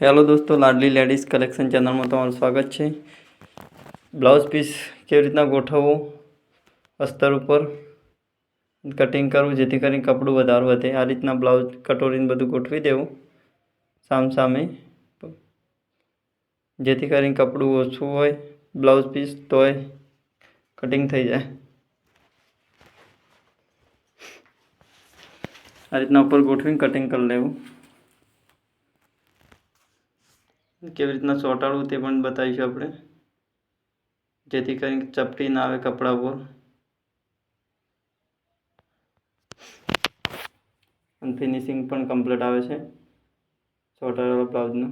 Hello दोस्तों, लाडली ladies collection channel में तमारुं स्वागत है। ब्लाउज पीस केवी रीतना गोठववुं अस्तर पर कटिंग करवुं जेथी करीने कपड़ुं वधारे वधे। आ रीतना ब्लाउज कटोरीने बधुं गोठवी देवुं सामसामे, जेथी करीने कपड़ुं ओछुं होय ब्लाउज पीस तोय कटिंग थई जाय। आ रीतना उपर गोठवीने कटिंग कर लेवुं। केवी रीतना ચોંટાડવું તે પણ બતાવીશું આપણે, જેથી કરીને ચપટી ના આવે કપડા પર અને ફિનિશિંગ પણ કમ્પ્લીટ આવે છે ચોંટાડેલા બ્લાઉઝનું।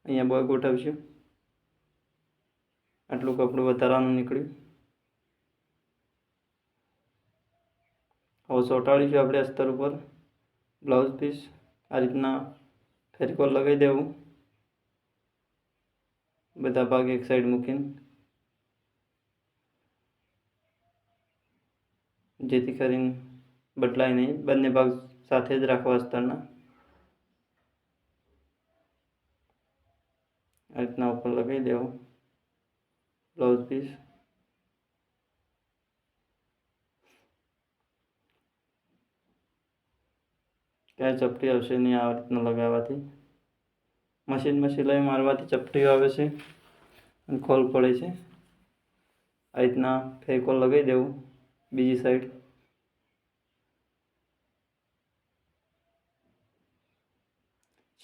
અહીંયા બોય ગોઠવશું, આટલું કપડું વધારાનું નીકળ્યું। હવે ચોંટાડીશું આપણે અસ્તર ઉપર બ્લાઉઝ પીસ। આ રીતના ફેરિકોલ લગાવી દેવું બધા ભાગ એક સાઈડ મૂકીને, જેથી કરીને બદલાય નહીં। બંને ભાગ સાથે જ રાખવા અસ્તરના। આ રીતના ઉપર લગાવી દેવું બ્લાઉઝ પીસ। ક્યાંય ચપટી આવશે નહીં આ રીતના લગાવવાથી। મશીનમાં સિલાઈ મારવાથી ચપટીઓ આવે છે અને ખોલ પડે છે। આ રીતના ફેવિકોલ લગાવી દેવું બીજી સાઈડ।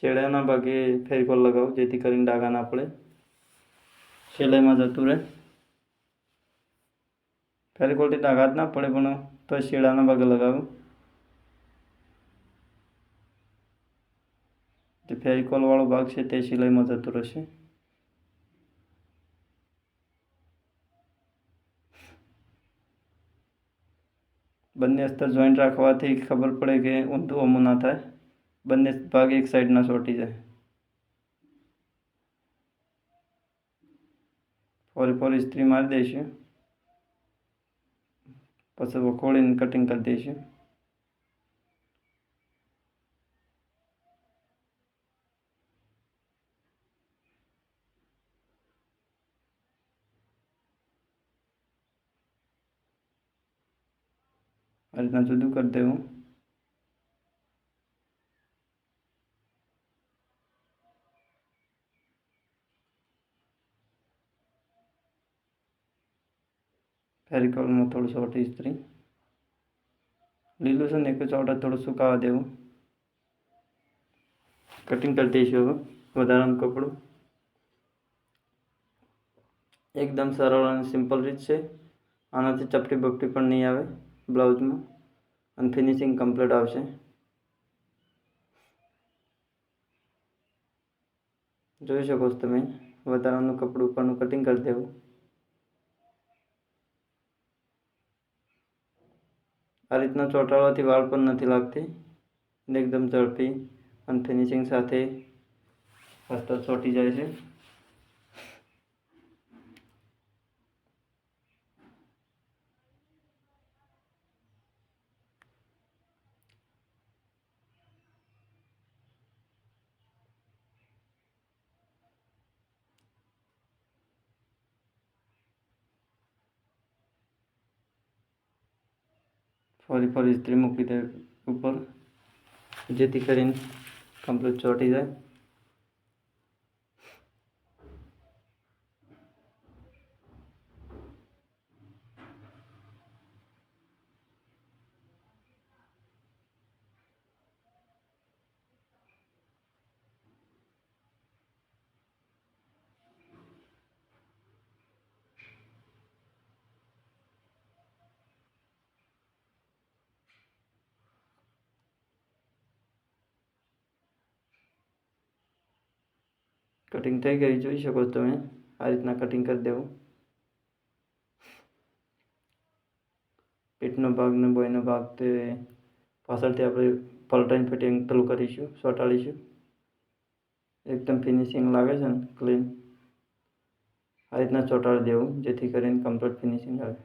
છેડાના ભાગે ફેવિકોલ લગાવો જેથી કરીને ડાઘા ના પડે, સિલાઈમાં જતું રહે। ફેવિકોલથી ડાઘા જ ના પડે પણ તો છેડાના ભાગે લગાવો, જે ફેવિકોલ વાળો ભાગ છે તે સિલાઈમાં જતો રહેશે। બંને અસ્તર જોઈન્ટ રાખવાથી ખબર પડે કે ઊંધું અમું ના થાય, બંને ભાગ એક સાઈડના ચોંટી જાય। ફરી ફરી ઇસ્ત્રી મારી દઈશું, પછી વખોડીને કટિંગ કરી દઈશું। આ રીતના જુદું કરી દેવું। ફેવિકોલમાં થોડું ચોંટી ઇસ્ત્રી લીલું છે ને એક ચોંટા થોડું સુકાવા દેવું। કટિંગ કરી દઈશું હવે વધારાનું કપડું। એકદમ સરળ અને સિમ્પલ રીત છે, આનાથી ચપટી બપટી પણ નહીં આવે બ્લાઉઝમાં અને ફિનિશિંગ કમ્પ્લીટ આવશે। જોઈ શકો છો તમે, વધારાનું કપડું ઉપરનું કટિંગ કરી દેવું। આ રીતના ચોંટાડવાથી વાળ પણ નથી લાગતી, એકદમ ઝડપી અને ફિનિશિંગ સાથે અસ્તર ચોંટી જાય છે। ફરી ફરી ઇસ્ત્રી મૂકી દે ઉપર, જેથી કરીને કમ્પ્લીટ ચોંટી જાય। કટિંગ થઈ ગઈ જોઈ શકો છો તમે। આ રીતના કટિંગ કરી દેવું। પીઠનો ભાગ ને બોયનો ભાગ તે પાછળથી આપણે પલટાઈને ફિટિંગ પેલું કરીશું, ચોંટાડીશું। એકદમ ફિનિશિંગ લાગે છે ને ક્લીન। આ રીતના ચોંટાડી દેવું જેથી કરીને કમ્પ્લીટ ફિનિશિંગ આવે.